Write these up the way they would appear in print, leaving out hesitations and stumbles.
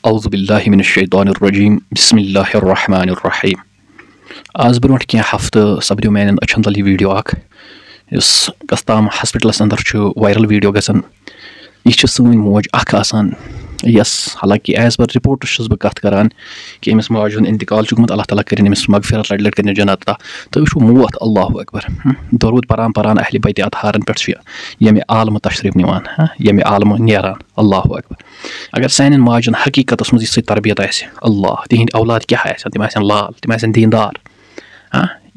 औज़ु बिल्लाहि मिनश्शैतानिर रजीम बिस्मिल्लाहिर रहमानिर रहीम। आज ब्रोट क्या हफ्ते सपदो मेन अछन तल वीडियो कस्ताम हॉस्पिटलस अंदर वायरल वीडियो गसन यह सैन मोज आसान यस हालांकि एज पर रिपोर्ट बह कत करान कि अमिस माज हुंद इंतकाल चुकमत अल्लाह ताला करें अमिस मगफिरत लड़ लड़ कर जन्नत अता तो वो मौत अल्लाहु अकबर दरूद परान परान अहले बैत अतहारन पे यमे आलम तशरीफ निवान यमे आलम नेरान अल्लाहु अकबर। अगर सान माजन हकीकत मज तरबियत अल्लाह तिहद औलाद क्या तम लाल तम दीनदार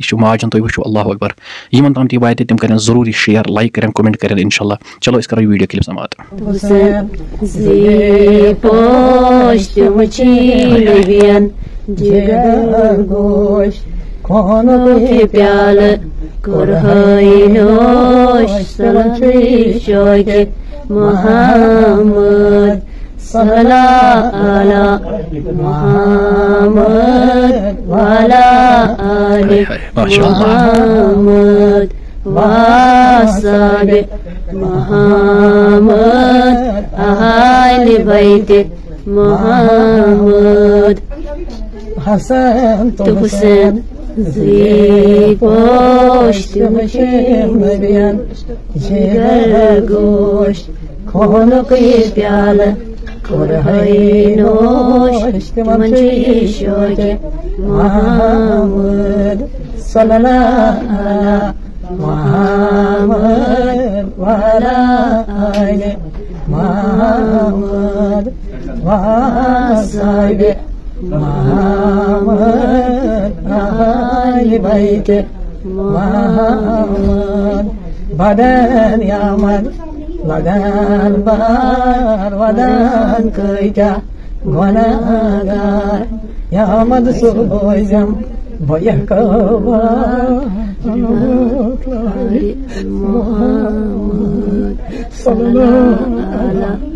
यह माजन तुम वो अल्लाहु अकबर यमन तम ती वाते तम करें जरूरी शेयर लाइक करें कमेंट करें इंशाल्लाह। चलो इस करो वीडियो क्लिप समाप्त। सल्ला अला मुहम्मद वाला आले मुहम्मद वासाबे मुहम्मद अहले बैत मुहम्मद हसन तो हुसैन पोश्त मशहूरियन जिगर गोश्त खून के प्याला मुहम्मद सल्लल्लाहु अलैहि मुहम्मद वाला आले मुहम्मद वासाबे मुहम्मद अहले बैत मुहम्मद बदन यामन वदन बार वदन कैटा गुनाहगार या मदसूजम भयकवा मुहम्मद सल्लल्लाहु अलैहि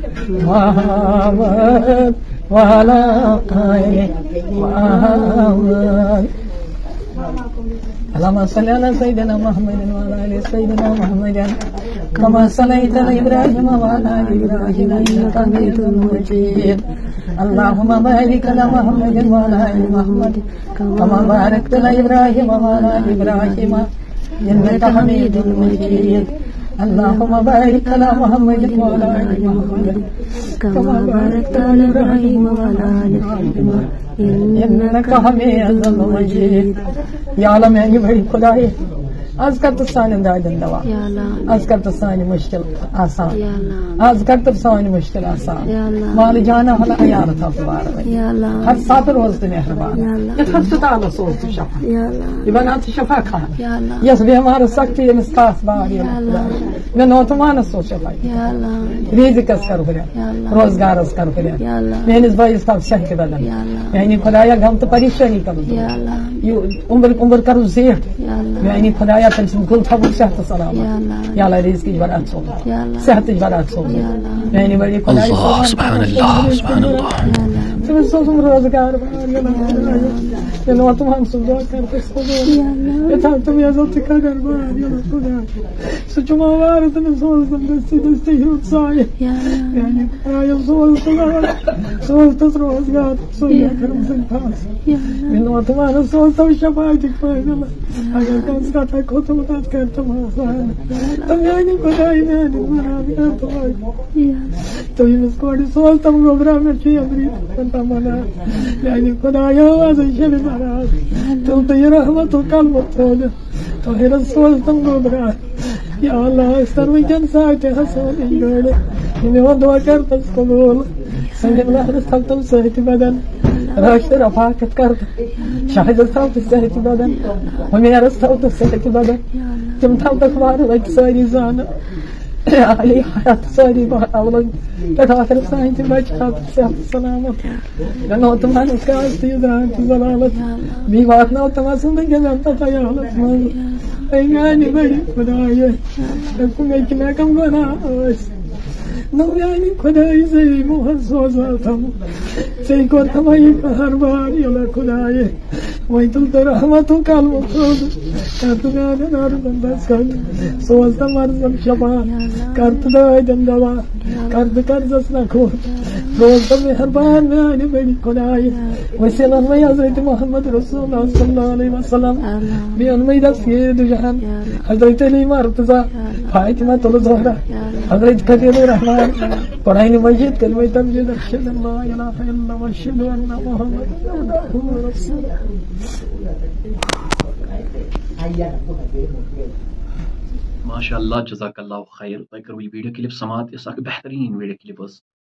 मुहम्मद वाला आले मुहम्मद अल्लाहुम्मा सल्ली अला सय्यिदिना मुहम्मदिन व अला आलि सय्यिदिना मुहम्मदिन कमा सल्लैता अला इब्राहीम व अला आलि इब्राहीम इन्नका हमीदुम मजीद। अल्लाहुम्मा बारिक अला मुहम्मदिन व अला आलि मुहम्मद कमा बारकता अला इब्राहीम व अला आलि इब्राहीम इन्नका हमीदुम मजीद। अल्लाहुम्मा बारिक अला मुहम्मदिन व अला आलि मुहम्मद कमा बारकता अला इब्राहीम व अला आलि इब्राहीम इन्नका हमीदुम मजीद। या अल्लाह मेरी बड़ी खुदाई आज कर तो सान दादन दवा आज कर तो सान मुश्किल आसान आज कर तो सान मुश्किल आसान माल जाना हला यार था बार हर सात रोज ते मेहरबान ये हर ताला सोच शफा ये बना तो शफा खान यस भी हमारा शक्ति ये मिस्तास बार ये मैं नौतमान सोच शफा रिज़्क़ कर करे रोजगार कर करे मैंने इस भाई इसका शह के बदन यानी खुदाया गम तो परेशानी करूं ये उम्र करूं सेठ यानी खुदाया तम गुल थबु सेहत सलाम या अल्लाह रिज़्क़ की बरकत सो सेहत की बरकत सो यानी बड़ी खुदाया अल्लाह सुभान अल्लाह तुम सोचो रोजगार ये नो तुम हम सुन करते सो ये था तुम ये जो तक कर बार ये खुदा सोचो मार तुम सोच तुम दस्ती हो साए यानी आयो सोच तो रोजगार सो ये कर तुम पास ये नो तुम हम सोच तो शफात की फायदा अगर कौन सा था को तुम बात कर तुम तुम यानी खुदा ही मैंने मना दिया तो ये इसको सोच तुम गोबरा में चाहिए अमृत तमना यानी खुदा या आवाज शब महाराज तुम तो ये रहमत कल मत तो हे रसूल तुम गोबरा या अल्लाह सर्वजन साथ हसन इंगड़ इन्हें वो दुआ कर तस कबूल संगे अल्लाह रसूल तुम सहित बदन राशद रफाकत कर शाहिद रसूल तुम सहित बदन हम या रसूल तुम सहित बदन तुम था तकवार वक्त सारी जान अली हयात सारी अवलग तथाखर साइंस बचात सेहत सलामत गनो तुमान उसका इस्तिदान जलालत बीवात ना तमासुम के जानता था या हालत में ऐगानी बड़ी खुदाई तुम एक ना कम गना نوریانی خدای زی محسوساتم زی کوتاهی هر بار یلا خدای ویتول در رحمتو کلم خود کارتگان نار بنداز کن سوالتا مرزم شبا کارتدای دندوا کارت کرزس نکن दोस्त मेहरबान मेरे बड़ी खुदाई वसीला में हजरत मोहम्मद रसूलुल्लाह सल्लल्लाहु अलैहि वसल्लम بأن ميدا سيد جهان حضرت علي مرتضى فاطمة الزهرا حضرت كبير الرحمن قرآن مجيد كلمة تمجيد أشهد أن لا إله إلا الله وأشهد أن محمدا رسول الله माशाअल्लाह जज़ाकल्लाहु खैर तोय करू वीडियो क्लिप समात इस अक बेहतरीन वीडियो क्लिप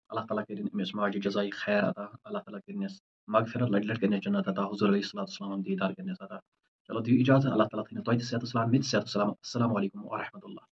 अल्लाह ताला करिन अमिस माजी जज़ाई खैर अता अल्लाह ताला करिन मगफिरत लट लट करने जन्नत अता हुजूर अलैहिस्सलातु वस्सलाम दीदार करने अता चलो दी इजाजत अल्लाह ताला थने तोय सेहत सलाम मित सेहत सलाम अस्सलाम वालेकुम व रहमतुल्लाह।